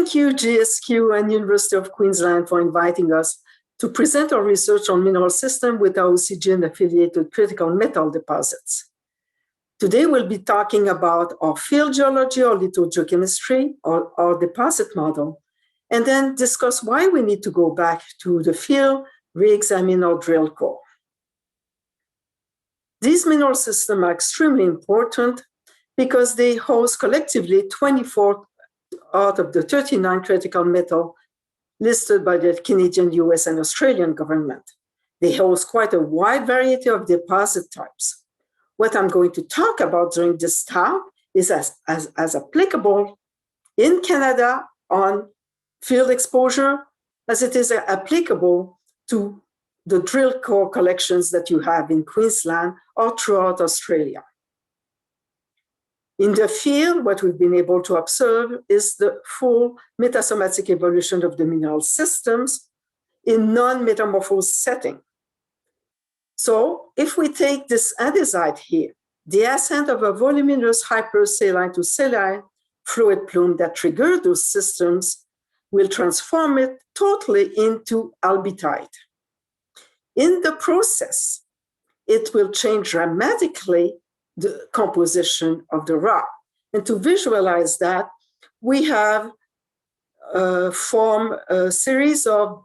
Thank you, GSQ and University of Queensland for inviting us to present our research on mineral system with IOCG and affiliated critical metal deposits. Today, we'll be talking about our field geology or lithogeochemistry or our deposit model, and then discuss why we need to go back to the field, re-examine our drill core. These mineral systems are extremely important because they host collectively 24 out of the 39 critical metals listed by the Canadian, US, and Australian government. They host quite a wide variety of deposit types. What I'm going to talk about during this talk is as applicable in Canada on field exposure as it is applicable to the drill core collections that you have in Queensland or throughout Australia. In the field, what we've been able to observe is the full metasomatic evolution of the mineral systems in non-metamorphosed setting. So if we take this andesite here, the ascent of a voluminous hypersaline to saline fluid plume that triggered those systems will transform it totally into albitite. In the process, it will change dramatically the composition of the rock. And to visualize that, we have defined a series of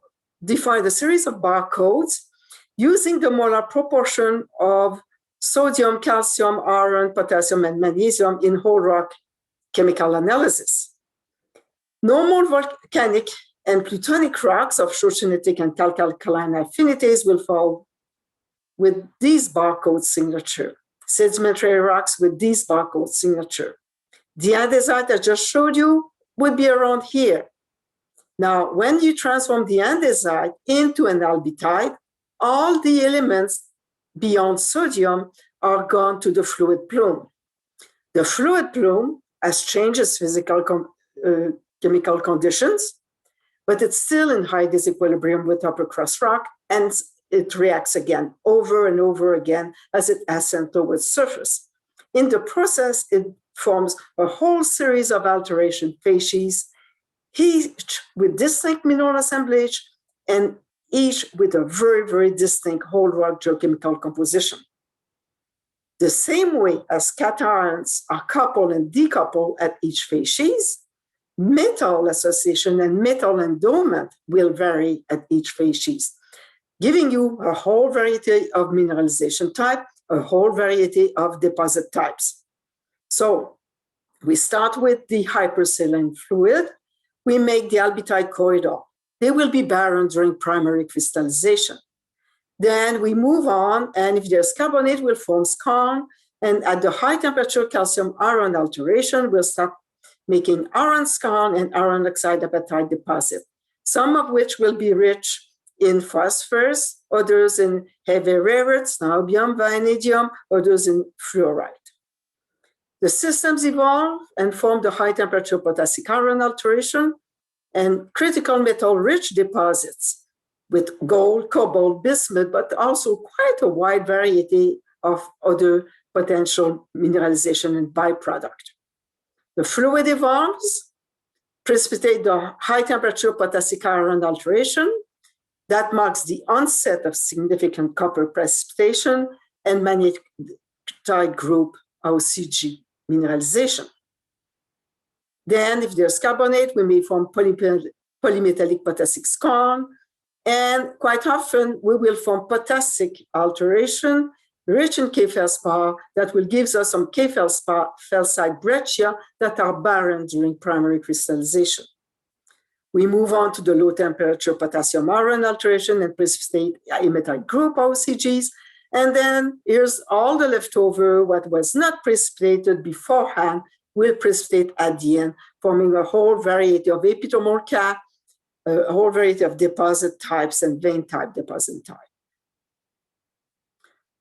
barcodes using the molar proportion of sodium, calcium, iron, potassium, and magnesium in whole rock chemical analysis. Normal volcanic and plutonic rocks of shortgenetic and calc-alkaline affinities will fall with these barcode signature. Sedimentary rocks with these barcode signature. The andesite I just showed you would be around here. Now, when you transform the andesite into an albitite, all the elements beyond sodium are gone to the fluid plume. The fluid plume has changed its physical chemical conditions, but it's still in high disequilibrium with upper crust rock, and it reacts again over and over again as it ascends towards surface. In the process, it forms a whole series of alteration facies, each with distinct mineral assemblage and each with a very, very distinct whole rock geochemical composition. The same way as cations are coupled and decoupled at each facies, metal association and metal endowment will vary at each facies, giving you a whole variety of mineralization type, a whole variety of deposit types. So we start with the hypersaline fluid. We make the albitite corridor. They will be barren during primary crystallization. Then we move on, and if there's carbonate, we'll form skarn, and at the high temperature calcium iron alteration, we'll start making iron skarn and iron oxide apatite deposit, some of which will be rich in phosphorus, others in heavy rare earths, niobium, vanadium, others in fluorite. The systems evolve and form the high temperature potassic iron alteration and critical metal rich deposits with gold, cobalt, bismuth, but also quite a wide variety of other potential mineralization and byproduct. The fluid evolves, precipitate the high temperature potassic iron alteration. That marks the onset of significant copper precipitation and magnetite group IOCG mineralization. Then, if there's carbonate, we may form polymetallic potassic skarn, and quite often we will form potassic alteration rich in K-feldspar that will give us some K-feldspar felsite breccia that are barren during primary crystallization. We move on to the low temperature potassium iron alteration and precipitate hematite group IOCGs. And then here's all the leftover, what was not precipitated beforehand will precipitate at the end, forming a whole variety of epitomorpha, a whole variety of deposit types and vein type deposit type.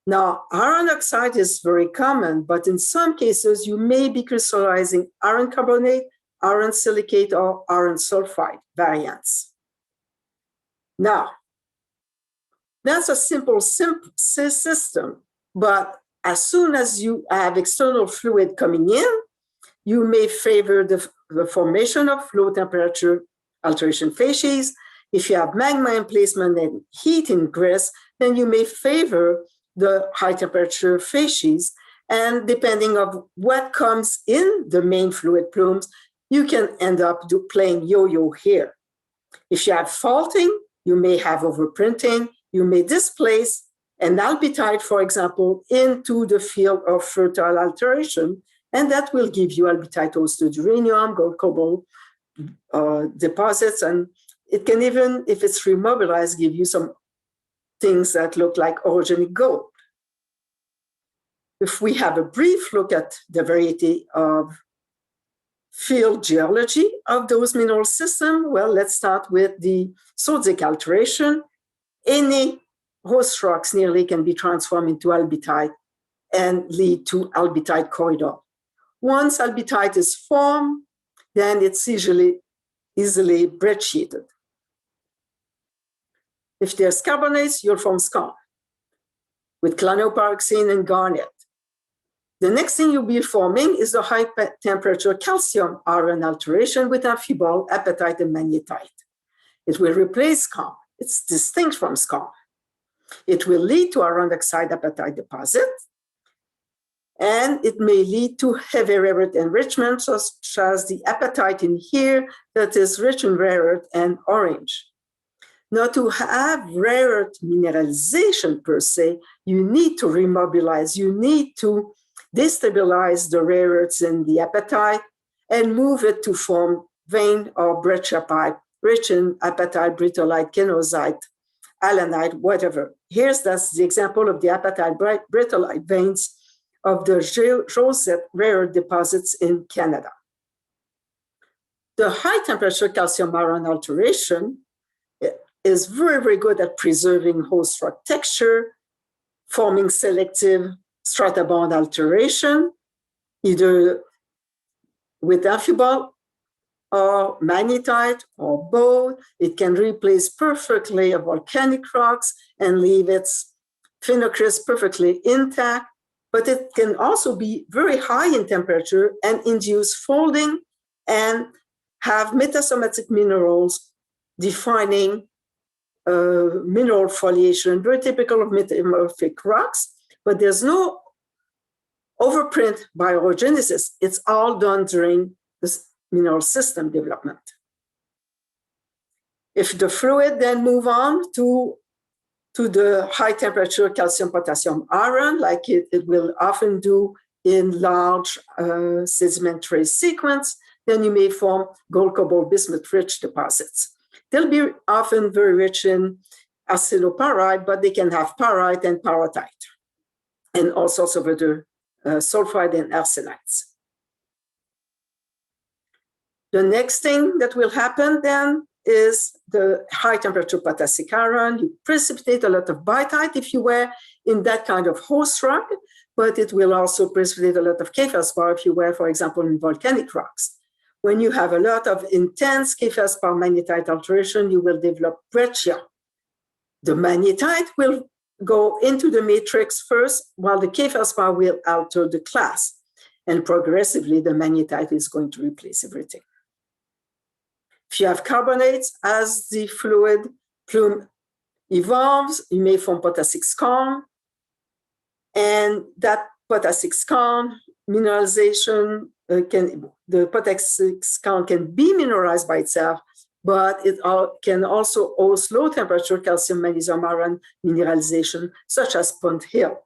Now, iron oxide is very common, but in some cases, you may be crystallizing iron carbonate, iron silicate, or iron sulfide variants. Now, that's a simple system, but as soon as you have external fluid coming in, you may favor the the formation of low temperature alteration facies. If you have magma emplacement and heat ingress, then you may favor the high temperature facies. And depending on what comes in the main fluid plumes, you can end up playing yo-yo here. If you have faulting, you may have overprinting, you may displace an albitite, for example, into the field of fertile alteration, and that will give you albitite-hosted uranium, gold, cobalt deposits, and it can even, if it's remobilized, give you some things that look like orogenic gold. If we have a brief look at the variety of field geology of those mineral systems, well, let's start with the sodic alteration. Any host rocks nearly can be transformed into albitite and lead to albitite corridor. Once albitite is formed, then it's easily brecciated. If there's carbonates, you'll form skarn with clanopyroxene and garnet. The next thing you'll be forming is the high temperature calcium iron alteration with amphibole, apatite, and magnetite. It will replace skarn. It's distinct from skarn. It will lead to iron oxide apatite deposit, and it may lead to heavy rare earth enrichment, such as the apatite in here that is rich in rare earth and orange. Now, to have rare earth mineralization per se, you need to remobilize, you need to destabilize the rare earths in the apatite and move it to form vein or breccia pipe, rich in apatite, britolite, kenosite, allanite, whatever. That's the example of the apatite britolite veins of the Josette rare earth deposits in Canada. The high temperature calcium iron alteration is very, very good at preserving host rock texture, forming selective strata bond alteration, either with amphibole or magnetite or both. It can replace perfectly a volcanic rocks and leave its phenocryst perfectly intact, but it can also be very high in temperature and induce folding and have metasomatic minerals defining mineral foliation, very typical of metamorphic rocks, but there's no overprint by orogenesis. It's all done during this mineral system development. If the fluid then move on to the high temperature calcium, potassium, iron, like it will often do in large sedimentary sequence, then you may form gold, cobalt, bismuth rich deposits. They'll be often very rich in arsenopyrite, but they can have pyrite and pyrrhotite, and all sorts of other sulfide and arsenites. The next thing that will happen then is the high temperature potassic iron. You precipitate a lot of biotite if you were in that kind of host rock, but it will also precipitate a lot of K-feldspar if you were, for example, in volcanic rocks. When you have a lot of intense K-feldspar magnetite alteration, you will develop breccia. The magnetite will go into the matrix first, while the K-feldspar will alter the class. And progressively, the magnetite is going to replace everything. If you have carbonates, as the fluid plume evolves, you may form potassic skarn. And that potassic skarn mineralization the potassic skarn can be mineralized by itself, but it can also host low temperature calcium magnesium iron mineralization, such as Punt Hill.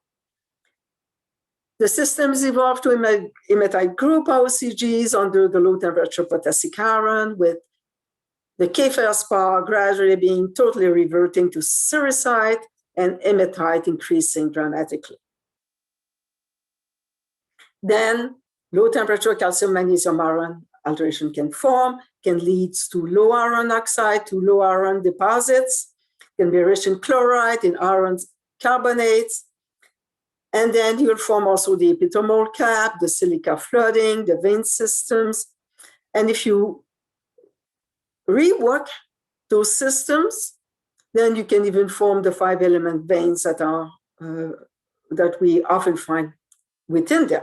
The systems evolved to hematite group IOCGs under the low temperature potassic iron, with the K-feldspar gradually being totally reverting to sericite and hematite increasing dramatically. Then low temperature calcium magnesium iron alteration can form, can lead to low iron oxide, to low iron deposits, can be rich in chloride, in iron carbonates. And then you'll form also the epitomal cap, the silica flooding, the vein systems. And if you rework those systems, then you can even form the 5-element veins that we often find within them.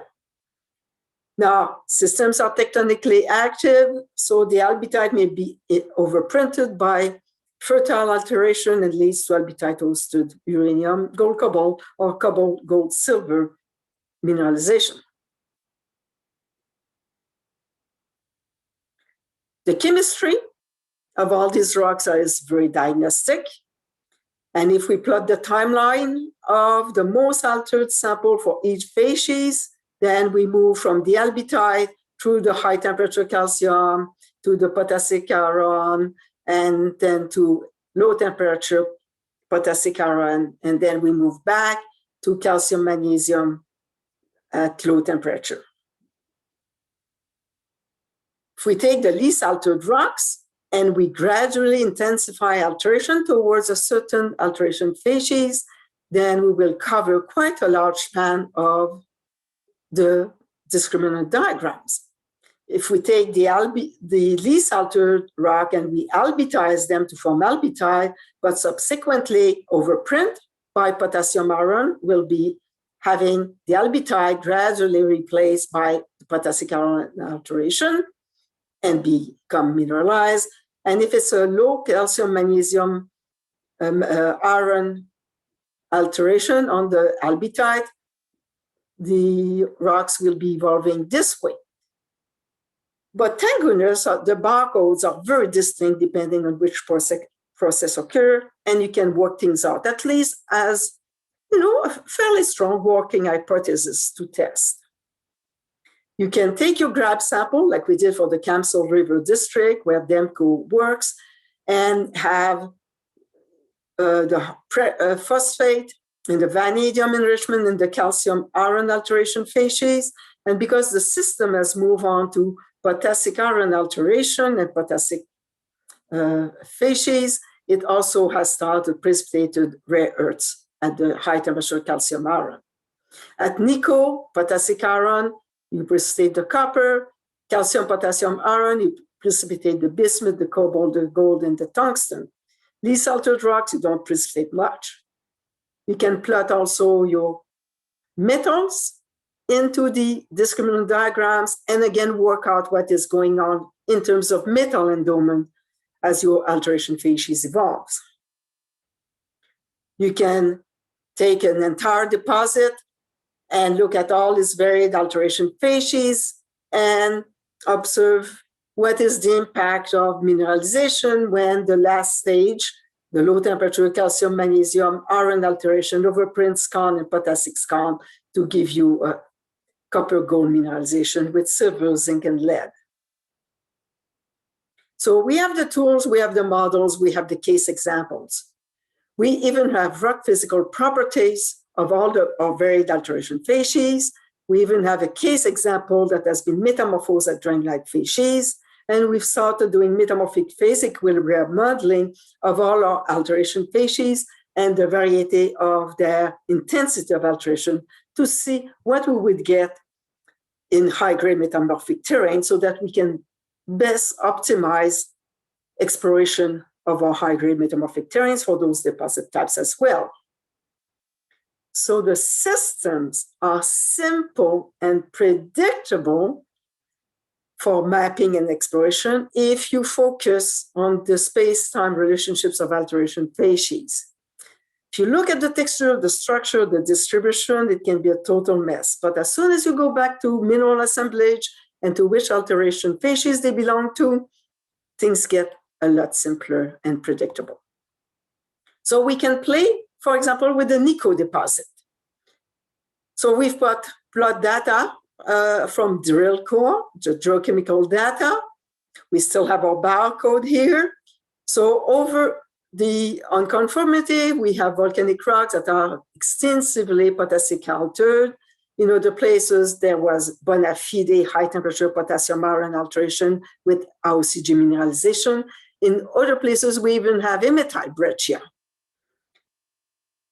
Now, systems are tectonically active, so the albitite may be overprinted by fertile alteration and leads to albitite-hosted uranium, gold, cobalt, or cobalt, gold, silver mineralization. The chemistry of all these rocks is very diagnostic. And if we plot the timeline of the most altered sample for each facies, then we move from the albitite through the high temperature calcium to the potassic iron, and then to low temperature potassic iron, and then we move back to calcium magnesium at low temperature. If we take the least altered rocks and we gradually intensify alteration towards a certain alteration facies, then we will cover quite a large span of the discriminant diagrams. If we take the least altered rock and we albitize them to form albitite, but subsequently overprint by potassium iron, we'll be having the albitite gradually replaced by the potassic iron alteration and become mineralized. And if it's a low calcium magnesium iron alteration on the albitite, the rocks will be evolving this way. But thank goodness, the barcodes are very distinct depending on which process occurred, and you can work things out, at least as a fairly strong working hypothesis to test. You can take your grab sample, like we did for the Kamsel River District, where DEMCO works, and have the phosphate and the vanadium enrichment and the calcium iron alteration facies. And because the system has moved on to potassic iron alteration and potassic facies, it also has started precipitated rare earths at the high temperature calcium iron. At NICO, potassic iron, you precipitate the copper, calcium, potassium, iron, you precipitate the bismuth, the cobalt, the gold, and the tungsten. Least altered rocks, you don't precipitate much. You can plot also your metals into the discriminant diagrams and again work out what is going on in terms of metal endowment as your alteration facies evolves. You can take an entire deposit and look at all these varied alteration facies and observe what is the impact of mineralization when the last stage, the low temperature calcium, magnesium, iron alteration overprints skarn and potassic skarn to give you a copper gold mineralization with silver, zinc, and lead. So we have the tools, we have the models, we have the case examples. We even have rock physical properties of all the varied alteration facies. We even have a case example that has been metamorphosed at drain-like facies. And we've started doing metamorphic phase equilibrium modeling of all our alteration facies and the variety of their intensity of alteration to see what we would get in high-grade metamorphic terrain so that we can best optimize exploration of our high-grade metamorphic terrains for those deposit types as well. So the systems are simple and predictable for mapping and exploration if you focus on the space-time relationships of alteration facies. If you look at the texture, the structure, the distribution, it can be a total mess. But as soon as you go back to mineral assemblage and to which alteration facies they belong to, things get a lot simpler and predictable. So we can play, for example, with the NICO deposit. So we've got plot data from drill core, the geochemical data. We still have our barcode here. So over the unconformity, we have volcanic rocks that are extensively potassic altered. The places there was bona fide high temperature potassium iron alteration with IOCG mineralization. In other places, we even have hematite breccia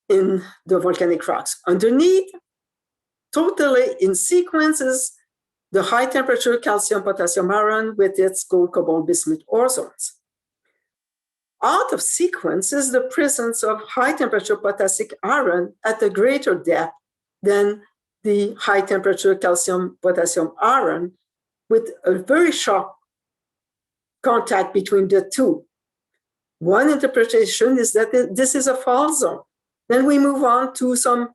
in the volcanic rocks. Underneath, totally in sequences, the high temperature calcium potassium iron with its gold, cobalt, bismuth ore zones. Out of sequence is the presence of high temperature potassic iron at a greater depth than the high temperature calcium, potassium iron with a very sharp contact between the two. One interpretation is that this is a fault zone. Then we move on to some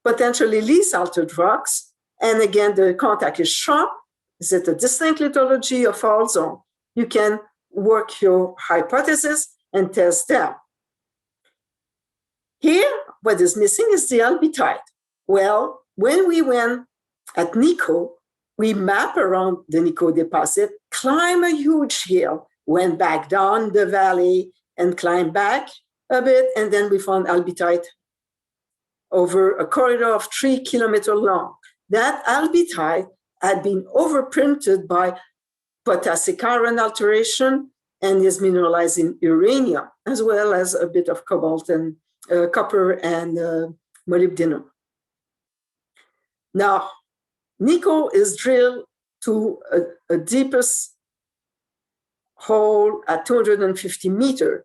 potentially least altered rocks. And again, the contact is sharp. Is it a distinct lithology or fault zone? You can work your hypothesis and test them. Here, what is missing is the albitite. Well, when we went at Nico, we map around the Nico deposit, climb a huge hill, went back down the valley and climbed back a bit, and then we found albitite over a corridor of 3 kilometers long. That albitite had been overprinted by potassic iron alteration and is mineralized in uranium, as well as a bit of cobalt and copper and molybdenum. Now, Nico is drilled to a deepest hole at 250 meters,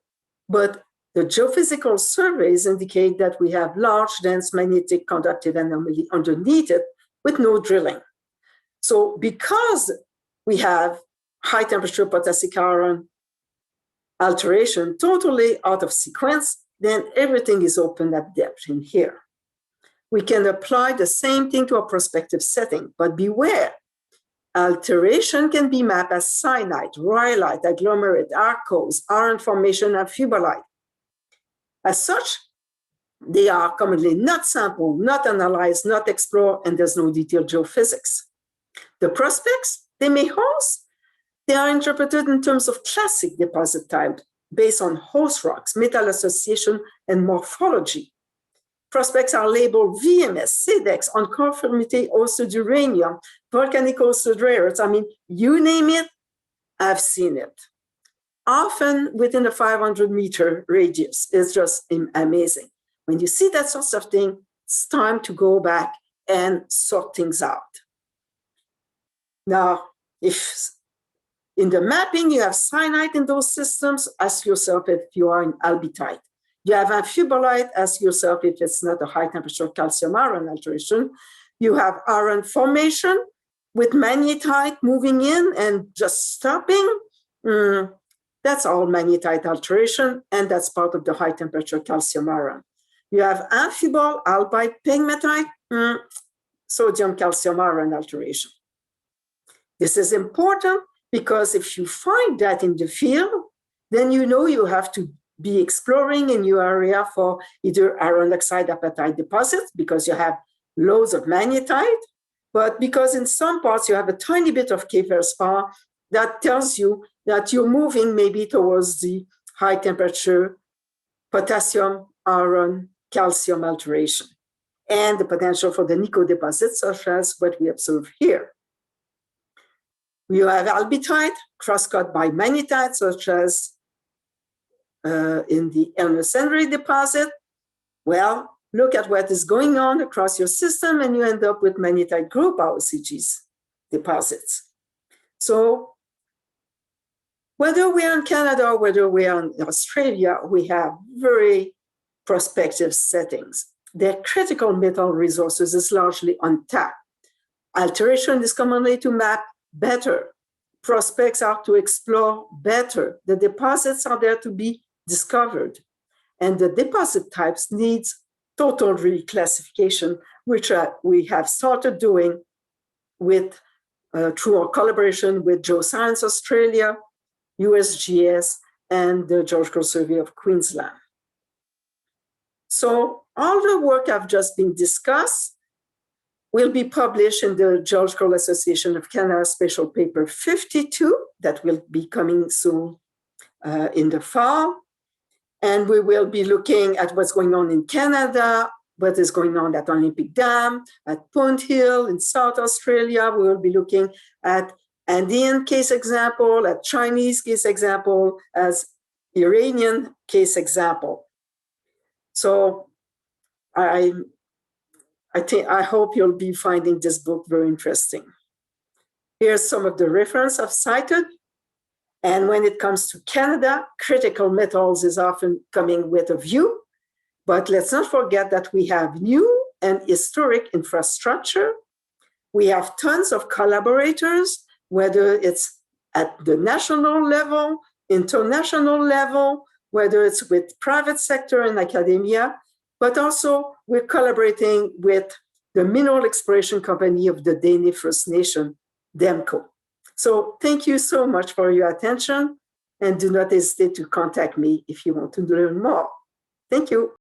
but the geophysical surveys indicate that we have large, dense magnetic conductive anomaly underneath it with no drilling. So because we have high temperature potassic iron alteration totally out of sequence, then everything is open at depth in here. We can apply the same thing to a prospective setting, but beware. Alteration can be mapped as syenite, rhyolite, agglomerate, arkose, iron formation, and fubolite. As such, they are commonly not sampled, not analyzed, not explored, and there's no detailed geophysics. The prospects they may host, they are interpreted in terms of classic deposit type based on host rocks, metal association, and morphology. Prospects are labeled VMS, SIDEX, unconformity hosted uranium, volcanic hosted rare earths. I mean, you name it, I've seen it. Often within a 500-meter radius. It's just amazing. When you see that sort of thing, it's time to go back and sort things out. Now, if in the mapping you have syenite in those systems, ask yourself if you are in albitite. You have amphibolite, ask yourself if it's not a high temperature calcium iron alteration. You have iron formation with magnetite moving in and just stopping. That's all magnetite alteration, and that's part of the high temperature calcium iron. You have amphibole, albite, pegmatite, sodium calcium iron alteration. This is important because if you find that in the field, then you know you have to be exploring in your area for either iron oxide apatite deposits because you have loads of magnetite, but because in some parts you have a tiny bit of K-feldspar that tells you that you're moving maybe towards the high temperature potassium, iron, calcium alteration, and the potential for the Nico deposits, such as what we observe here. You have albitite cross-cut by magnetite, such as in the Elmer-Sandry deposit. Well, look at what is going on across your system, and you end up with magnetite group IOCG's deposits. So whether we're in Canada or whether we're in Australia, we have very prospective settings. Their critical metal resources is largely untapped. Alteration is commonly to map better. Prospects are to explore better. The deposits are there to be discovered. And the deposit types needs total reclassification, which we have started doing with through our collaboration with Geoscience Australia, USGS, and the Geological Survey of Queensland. So all the work I've just been discussed will be published in the Geological Association of Canada Special Paper 52 that will be coming soon in the fall. And we will be looking at what's going on in Canada, what is going on at Olympic Dam, at Punt Hill in South Australia. We will be looking at Andean case example, at Chinese case example, as Iranian case example. So I hope you'll be finding this book very interesting. Here's some of the reference I've cited. And when it comes to Canada, critical metals is often coming with a view. But let's not forget that we have new and historic infrastructure. We have tons of collaborators, whether it's at the national level, international level, whether it's with private sector and academia, but also we're collaborating with the mineral exploration company of the Dene First Nation, DEMCO. So thank you so much for your attention, and do not hesitate to contact me if you want to learn more. Thank you.